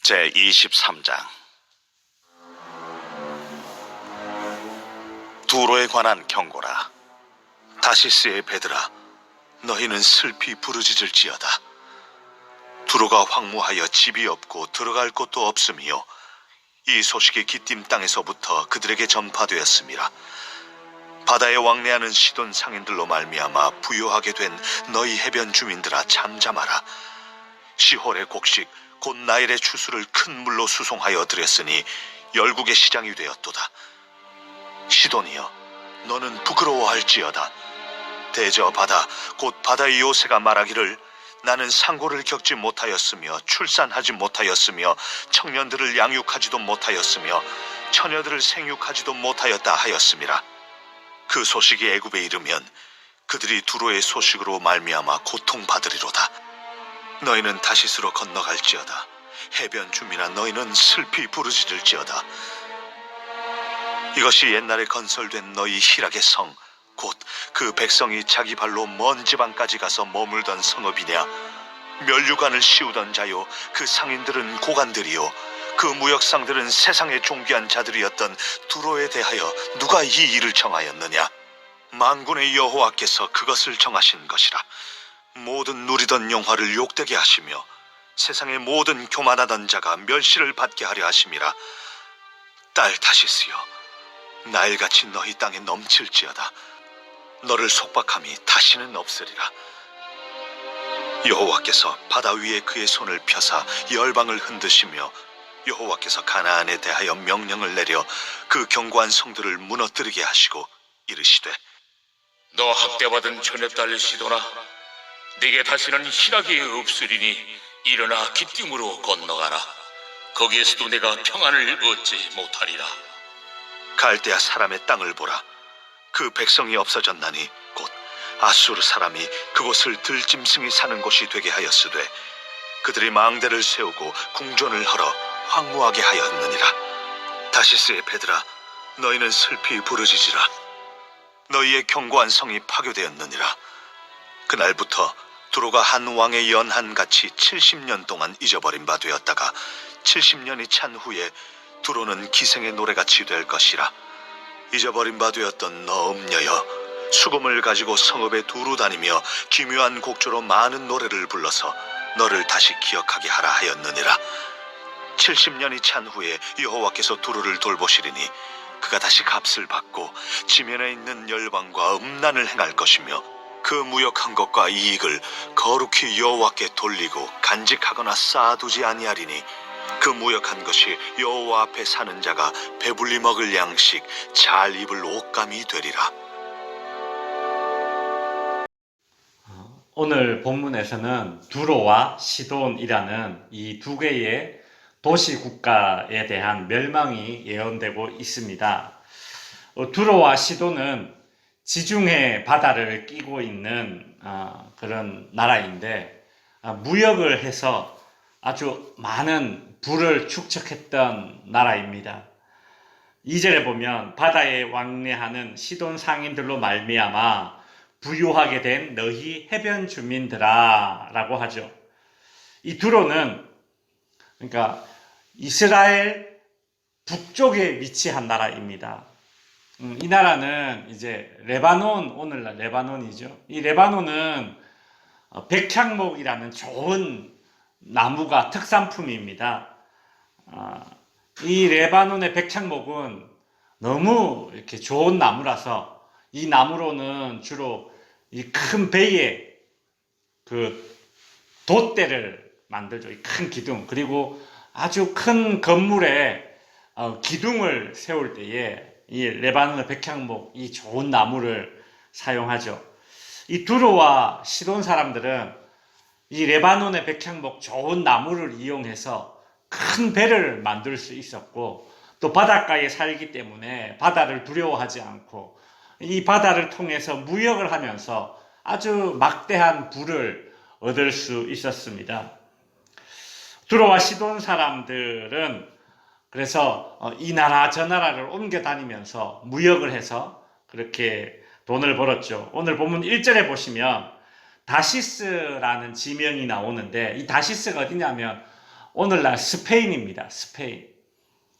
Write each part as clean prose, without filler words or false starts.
제23장 두로에 관한 경고라. 다시스의 배들아, 너희는 슬피 부르짖을지어다. 두로가 황무하여 집이 없고 들어갈 곳도 없으며 이 소식이 기띔 땅에서부터 그들에게 전파되었음이라. 바다에 왕래하는 시돈 상인들로 말미암아 부요하게 된 너희 해변 주민들아, 잠잠하라. 시홀의 곡식 곧 나일의 추수를 큰 물로 수송하여 들였으니 열국의 시장이 되었도다. 시돈이여, 너는 부끄러워할지어다. 대저 바다 곧 바다의 요새가 말하기를, 나는 상고를 겪지 못하였으며 출산하지 못하였으며 청년들을 양육하지도 못하였으며 처녀들을 생육하지도 못하였다 하였음이라. 그 소식이 애굽에 이르면 그들이 두로의 소식으로 말미암아 고통받으리로다. 너희는 다시스로 건너갈지어다. 해변 주민아, 너희는 슬피 부르짖을지어다. 이것이 옛날에 건설된 너희 희락의 성, 곧 그 백성이 자기 발로 먼 지방까지 가서 머물던 성읍이냐? 면류관을 씌우던 자요, 그 상인들은 고관들이요, 그 무역상들은 세상의 존귀한 자들이었던 두로에 대하여 누가 이 일을 정하였느냐? 만군의 여호와께서 그것을 정하신 것이라. 모든 누리던 영화를 욕되게 하시며 세상의 모든 교만하던 자가 멸시를 받게 하려 하심이라. 딸 다시스여, 나일같이 너희 땅에 넘칠지어다. 너를 속박함이 다시는 없으리라. 여호와께서 바다 위에 그의 손을 펴사 열방을 흔드시며 여호와께서 가나안에 대하여 명령을 내려 그 견고한 성들을 무너뜨리게 하시고 이르시되, 너 학대받은 처녀딸 시도나, 네게 다시는 희락이 없으리니 일어나 기띔으로 건너가라. 거기에서도 내가 평안을 얻지 못하리라. 갈대아 사람의 땅을 보라. 그 백성이 없어졌나니 곧 아수르 사람이 그곳을 들짐승이 사는 곳이 되게 하였으되 그들이 망대를 세우고 궁전을 헐어 황무하게 하였느니라. 다시스의 배들아, 너희는 슬피 부르짖으라. 너희의 견고한 성이 파괴되었느니라. 그날부터 두로가 한 왕의 연한같이 70년 동안 잊어버린 바 되었다가 70년이 찬 후에 두로는 기생의 노래같이 될 것이라. 잊어버린 바 되었던 너 음녀여, 수금을 가지고 성읍에 두루 다니며 기묘한 곡조로 많은 노래를 불러서 너를 다시 기억하게 하라 하였느니라. 70년이 찬 후에 여호와께서 두로를 돌보시리니 그가 다시 값을 받고 지면에 있는 열방과 음란을 행할 것이며 그 무역한 것과 이익을 거룩히 여호와께 돌리고 간직하거나 쌓아두지 아니하리니 그 무역한 것이 여호와 앞에 사는 자가 배불리 먹을 양식, 잘 입을 옷감이 되리라. 오늘 본문에서는 두로와 시돈이라는 이 두 개의 도시 국가에 대한 멸망이 예언되고 있습니다. 두로와 시돈은 지중해 바다를 끼고 있는 그런 나라인데, 무역을 해서 아주 많은 부를 축적했던 나라입니다. 2절에 보면 바다에 왕래하는 시돈 상인들로 말미암아 부유하게 된 너희 해변 주민들아 라고 하죠. 이 두로는 그러니까 이스라엘 북쪽에 위치한 나라입니다. 이 나라는 이제 레바논, 오늘날 레바논이죠. 이 레바논은 백향목이라는 좋은 나무가 특산품입니다. 이 레바논의 백향목은 너무 이렇게 좋은 나무라서 이 나무로는 주로 이 큰 배에 그 돛대를 만들죠. 이 큰 기둥, 그리고 아주 큰 건물에 기둥을 세울 때에 이 레바논의 백향목, 이 좋은 나무를 사용하죠. 이 두로와 시돈 사람들은 이 레바논의 백향목 좋은 나무를 이용해서 큰 배를 만들 수 있었고, 또 바닷가에 살기 때문에 바다를 두려워하지 않고 이 바다를 통해서 무역을 하면서 아주 막대한 부를 얻을 수 있었습니다. 두로와 시돈 사람들은 그래서 이 나라 저 나라를 옮겨 다니면서 무역을 해서 그렇게 돈을 벌었죠. 오늘 본문 1절에 보시면 다시스라는 지명이 나오는데, 이 다시스가 어디냐면 오늘날 스페인입니다. 스페인.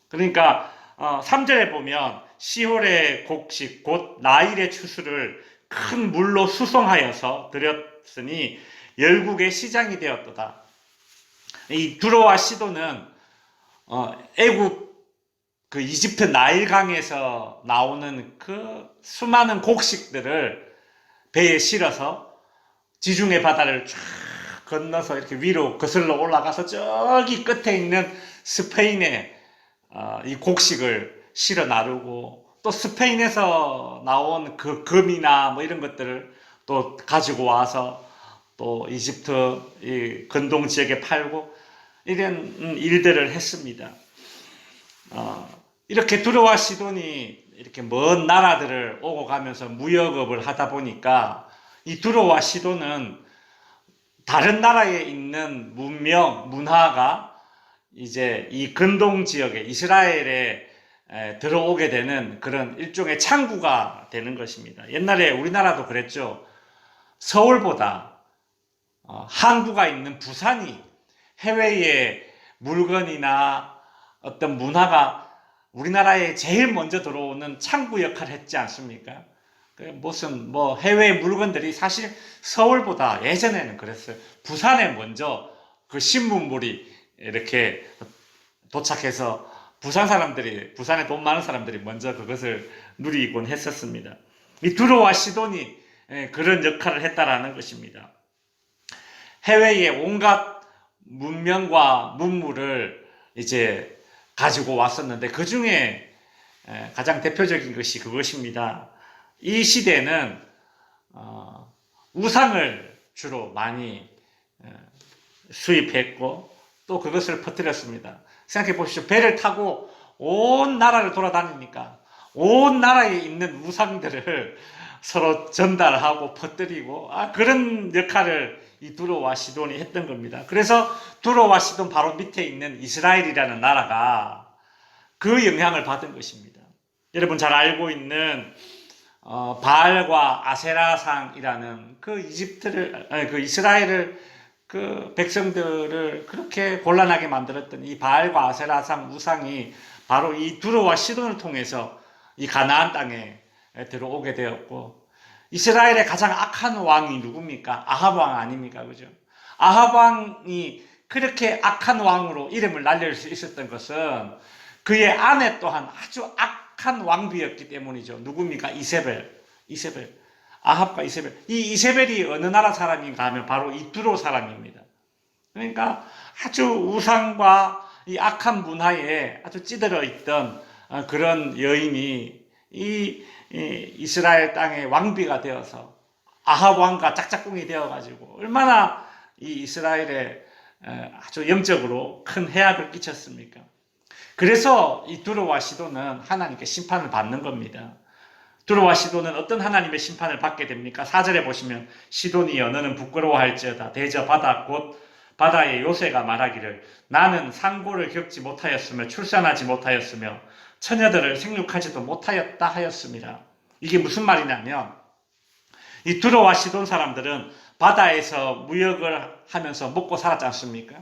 그러니까 3절에 보면 시홀의 곡식 곧 나일의 추수를 큰 물로 수송하여서 들였으니 열국의 시장이 되었도다. 이 두로와 시돈은 애국 그 이집트 나일강에서 나오는 그 수많은 곡식들을 배에 실어서 지중해 바다를 쫙 건너서 이렇게 위로 거슬러 올라가서 저기 끝에 있는 스페인에 이 곡식을 실어 나르고, 또 스페인에서 나온 그 금이나 뭐 이런 것들을 또 가지고 와서 또 이집트 이 근동 지역에 팔고 이런 일들을 했습니다. 이렇게 두로와 시돈이 이렇게 먼 나라들을 오고 가면서 무역업을 하다 보니까 이 두로와 시돈은 다른 나라에 있는 문명, 문화가 이제 이 근동 지역에 이스라엘에 들어오게 되는 그런 일종의 창구가 되는 것입니다. 옛날에 우리나라도 그랬죠. 서울보다 항구가 있는 부산이 해외의 물건이나 어떤 문화가 우리나라에 제일 먼저 들어오는 창구 역할을 했지 않습니까? 무슨 뭐 해외 물건들이 사실 서울보다 예전에는 그랬어요. 부산에 먼저 그 신문물이 이렇게 도착해서 부산에 돈 많은 사람들이 먼저 그것을 누리곤 했었습니다. 이 두로와 시돈이 그런 역할을 했다라는 것입니다. 해외의 온갖 문명과 문물을 이제 가지고 왔었는데 그 중에 가장 대표적인 것이 그것입니다. 이 시대는 우상을 주로 많이 수입했고 또 그것을 퍼뜨렸습니다. 생각해 보십시오. 배를 타고 온 나라를 돌아다니니까 온 나라에 있는 우상들을 서로 전달하고 퍼뜨리고 그런 역할을 이 두로와 시돈이 했던 겁니다. 그래서 두로와 시돈 바로 밑에 있는 이스라엘이라는 나라가 그 영향을 받은 것입니다. 여러분 잘 알고 있는 바알과 아세라상이라는 그 이스라엘을 그 백성들을 그렇게 곤란하게 만들었던 이 바알과 아세라상 우상이 바로 이 두로와 시돈을 통해서 이 가나안 땅에 들어오게 되었고, 이스라엘의 가장 악한 왕이 누굽니까? 아합 왕 아닙니까? 그죠? 아합 왕이 그렇게 악한 왕으로 이름을 날릴 수 있었던 것은 그의 아내 또한 아주 악한 왕비였기 때문이죠. 누굽니까? 이세벨. 아합과 이세벨. 이 이세벨이 어느 나라 사람인가 하면 바로 이 두로 사람입니다. 그러니까 아주 우상과 이 악한 문화에 아주 찌들어 있던 그런 여인이 이 이스라엘 땅의 왕비가 되어서 아합 왕과 짝짝꿍이 되어가지고 얼마나 이 이스라엘에 아주 영적으로 큰 해악을 끼쳤습니까? 그래서 이 두로와 시돈은 하나님께 심판을 받는 겁니다. 두로와 시돈은 어떤 하나님의 심판을 받게 됩니까? 4절에 보시면 시돈이여 너는 부끄러워할지어다. 대저 바다 곧 바다의 요새가 말하기를 나는 상고를 겪지 못하였으며 출산하지 못하였으며 처녀들을 생육하지도 못하였다 하였습니다. 이게 무슨 말이냐면 이 두로와 시돈 사람들은 바다에서 무역을 하면서 먹고 살았지 않습니까?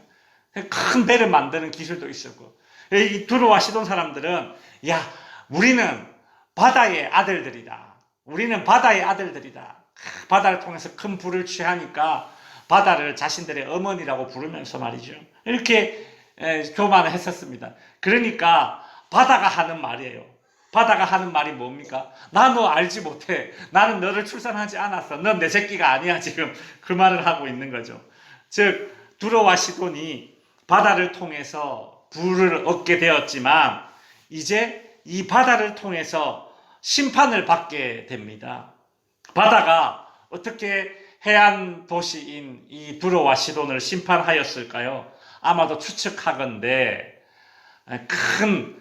큰 배를 만드는 기술도 있었고, 이 두로와 시돈 사람들은 우리는 바다의 아들들이다. 바다를 통해서 큰 부를 취하니까 바다를 자신들의 어머니라고 부르면서 말이죠. 이렇게 교만을 했었습니다. 그러니까 바다가 하는 말이에요. 바다가 하는 말이 뭡니까? 나 너 알지 못해. 나는 너를 출산하지 않았어. 넌 내 새끼가 아니야. 지금 그 말을 하고 있는 거죠. 즉 두로와 시돈이 바다를 통해서 부를 얻게 되었지만 이제 이 바다를 통해서 심판을 받게 됩니다. 바다가 어떻게 해안 도시인 이 두로와 시돈을 심판하였을까요? 아마도 추측하건대 큰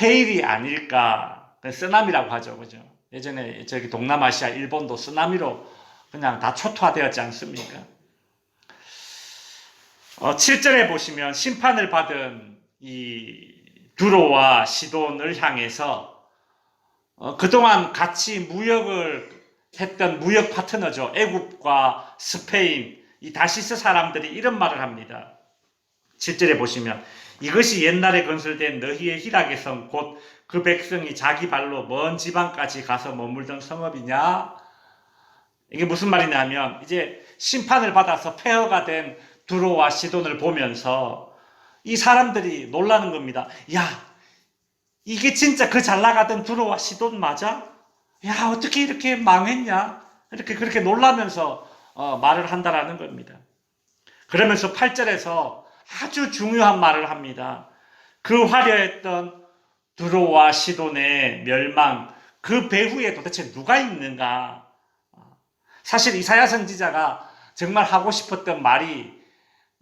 해일이 아닐까. 쓰나미라고 하죠. 그죠? 예전에 저기 동남아시아 일본도 쓰나미로 그냥 다 초토화되었지 않습니까? 7절에 보시면 심판을 받은 이 두로와 시돈을 향해서 그동안 같이 무역을 했던 무역 파트너죠. 애굽과 스페인, 이 다시스 사람들이 이런 말을 합니다. 7절에 보시면 이것이 옛날에 건설된 너희의 희락의 성 곧 그 백성이 자기 발로 먼 지방까지 가서 머물던 성읍이냐. 이게 무슨 말이냐면 이제 심판을 받아서 폐허가 된 두로와 시돈을 보면서 이 사람들이 놀라는 겁니다. 야, 이게 진짜 그 잘 나가던 두로와 시돈 맞아? 야, 어떻게 이렇게 망했냐? 이렇게 그렇게 놀라면서 말을 한다라는 겁니다. 그러면서 8절에서 아주 중요한 말을 합니다. 그 화려했던 두로와 시돈의 멸망, 그 배후에 도대체 누가 있는가? 사실 이사야 선지자가 정말 하고 싶었던 말이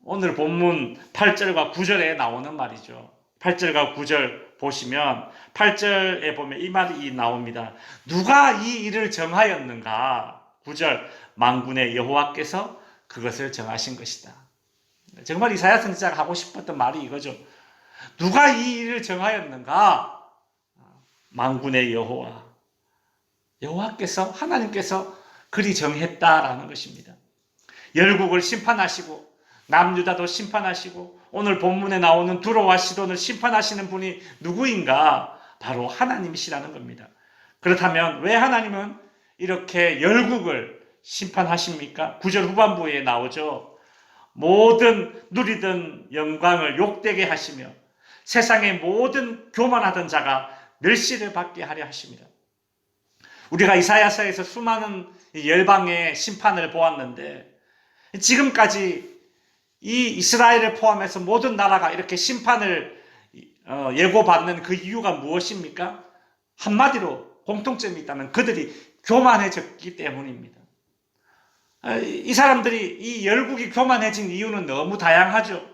오늘 본문 8절과 9절에 나오는 말이죠. 8절과 9절 보시면 8절에 보면 이 말이 나옵니다. 누가 이 일을 정하였는가? 9절 만군의 여호와께서 그것을 정하신 것이다. 정말 이사야 선지자가 하고 싶었던 말이 이거죠. 누가 이 일을 정하였는가? 만군의 여호와. 여호와께서, 하나님께서 그리 정했다라는 것입니다. 열국을 심판하시고 남유다도 심판하시고 오늘 본문에 나오는 두로와 시돈을 심판하시는 분이 누구인가? 바로 하나님이시라는 겁니다. 그렇다면 왜 하나님은 이렇게 열국을 심판하십니까? 9절 후반부에 나오죠. 모든 누리던 영광을 욕되게 하시며 세상의 모든 교만하던 자가 멸시를 받게 하려 하십니다. 우리가 이사야서에서 수많은 열방의 심판을 보았는데 지금까지 이 이스라엘을 포함해서 모든 나라가 이렇게 심판을 예고받는 그 이유가 무엇입니까? 한마디로 공통점이 있다면 그들이 교만해졌기 때문입니다. 이 사람들이 이 열국이 교만해진 이유는 너무 다양하죠.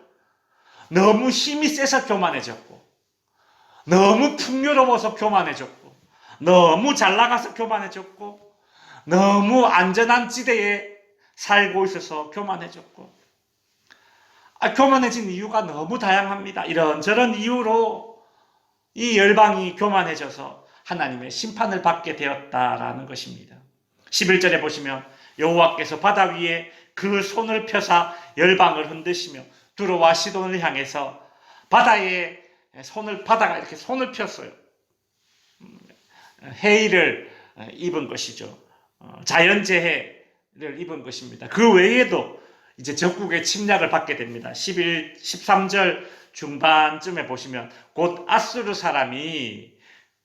너무 힘이 세서 교만해졌고, 너무 풍요로워서 교만해졌고, 너무 잘 나가서 교만해졌고, 너무 안전한 지대에 살고 있어서 교만해졌고, 교만해진 이유가 너무 다양합니다. 이런저런 이유로 이 열방이 교만해져서 하나님의 심판을 받게 되었다라는 것입니다. 11절에 보시면 여호와께서 바다 위에 그 손을 펴사 열방을 흔드시며 두로와 시돈을 향해서 바다에 바다가 이렇게 손을 폈어요. 해일을 입은 것이죠. 자연재해를 입은 것입니다. 그 외에도 이제 적국의 침략을 받게 됩니다. 13절 중반쯤에 보시면 곧 아수르 사람이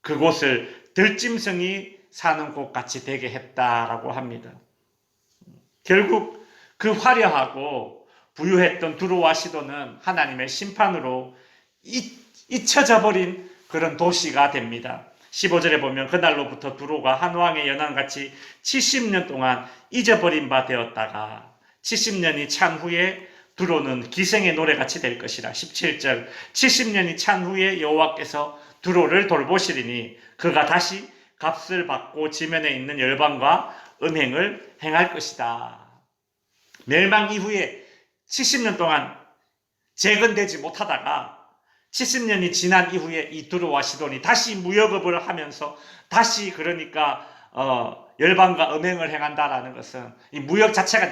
그곳을 들짐승이 사는 곳 같이 되게 했다라고 합니다. 결국 그 화려하고 부유했던 두로와 시돈은 하나님의 심판으로 잊혀져 버린 그런 도시가 됩니다. 15절에 보면 그날로부터 두로가 한 왕의 연한같이 70년 동안 잊어버린 바 되었다가 70년이 찬 후에 두로는 기생의 노래같이 될 것이라. 17절 70년이 찬 후에 여호와께서 두로를 돌보시리니 그가 다시 값을 받고 지면에 있는 열방과 음행을 행할 것이다. 멸망 이후에 70년 동안 재건되지 못하다가 70년이 지난 이후에 이 두로와 시돈이 다시 무역업을 하면서 다시 그러니까 열방과 음행을 행한다라는 것은 이 무역 자체가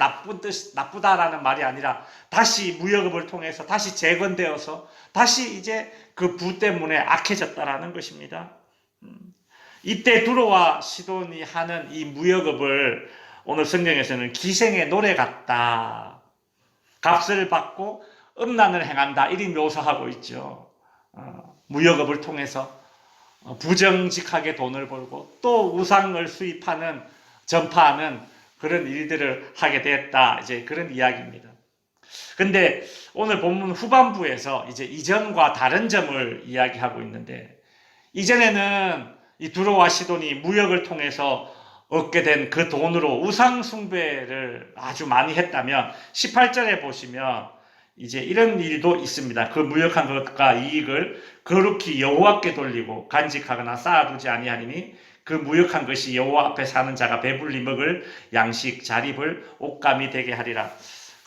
나쁘다라는 말이 아니라 다시 무역업을 통해서 다시 재건되어서 다시 이제 그 부 때문에 악해졌다라는 것입니다. 이때 두로와 시돈이 하는 이 무역업을 오늘 성경에서는 기생의 노래 같다. 값을 받고 음란을 행한다. 이리 묘사하고 있죠. 무역업을 통해서 부정직하게 돈을 벌고 또 우상을 수입하는, 전파하는 그런 일들을 하게 됐다. 이제 그런 이야기입니다. 근데 오늘 본문 후반부에서 이제 이전과 다른 점을 이야기하고 있는데, 이전에는 이 두로와 시돈이 무역을 통해서 얻게 된 그 돈으로 우상 숭배를 아주 많이 했다면 18절에 보시면 이제 이런 일도 있습니다. 그 무역한 것과 이익을 거룩히 여호와께 돌리고 간직하거나 쌓아두지 아니하리니 그 무역한 것이 여호와 앞에 사는 자가 배불리 먹을 양식 자립을 옷감이 되게 하리라.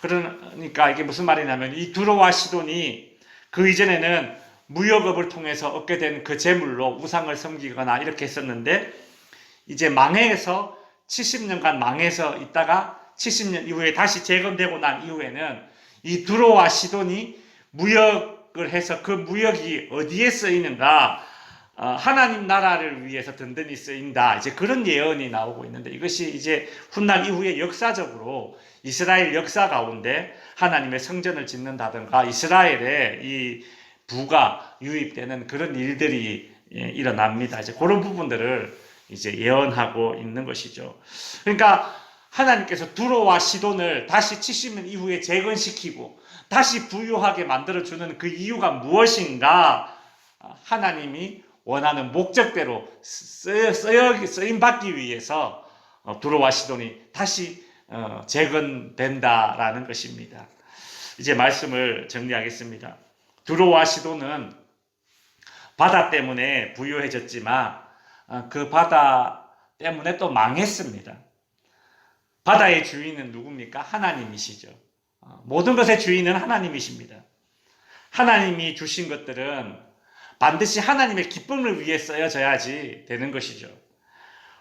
그러니까 이게 무슨 말이냐면 이 두로와 시돈이 그 이전에는 무역업을 통해서 얻게 된 그 재물로 우상을 섬기거나 이렇게 했었는데 이제 망해서 70년간 망해서 있다가 70년 이후에 다시 재건되고 난 이후에는 이 두로와 시돈이 무역을 해서 그 무역이 어디에 쓰이는가? 하나님 나라를 위해서 든든히 쓰인다. 이제 그런 예언이 나오고 있는데 이것이 이제 훗날 이후에 역사적으로 이스라엘 역사 가운데 하나님의 성전을 짓는다든가 이스라엘의 이 부가 유입되는 그런 일들이 일어납니다. 이제 그런 부분들을 이제 예언하고 있는 것이죠. 그러니까 하나님께서 두로와 시돈을 다시 70년 이후에 재건시키고 다시 부유하게 만들어주는 그 이유가 무엇인가? 하나님이 원하는 목적대로 쓰임받기 위해서 두로와 시돈이 다시 재건된다라는 것입니다. 이제 말씀을 정리하겠습니다. 두로와 시돈은 바다 때문에 부유해졌지만 그 바다 때문에 또 망했습니다. 바다의 주인은 누굽니까? 하나님이시죠. 모든 것의 주인은 하나님이십니다. 하나님이 주신 것들은 반드시 하나님의 기쁨을 위해 쓰여져야지 되는 것이죠.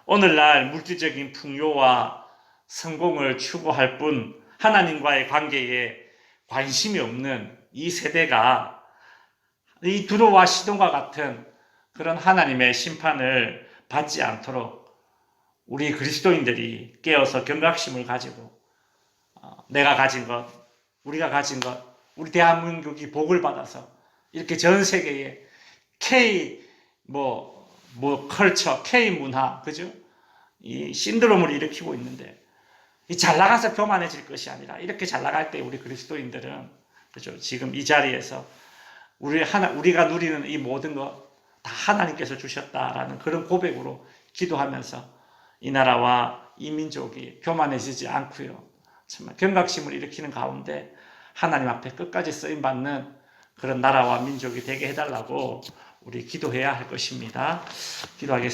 오늘날 물질적인 풍요와 성공을 추구할 뿐 하나님과의 관계에 관심이 없는 이 세대가 이 두로와 시돈과 같은 그런 하나님의 심판을 받지 않도록 우리 그리스도인들이 깨어서 경각심을 가지고 내가 가진 것, 우리가 가진 것, 우리 대한민국이 복을 받아서 이렇게 전 세계에 K 컬처, K 문화, 그죠? 이 신드롬을 일으키고 있는데 이 잘 나가서 교만해질 것이 아니라 이렇게 잘 나갈 때 우리 그리스도인들은 그죠? 지금 이 자리에서 우리가 누리는 이 모든 것 다 하나님께서 주셨다라는 그런 고백으로 기도하면서 이 나라와 이 민족이 교만해지지 않고요. 정말 경각심을 일으키는 가운데 하나님 앞에 끝까지 쓰임받는 그런 나라와 민족이 되게 해달라고 우리 기도해야 할 것입니다. 기도하겠습니다.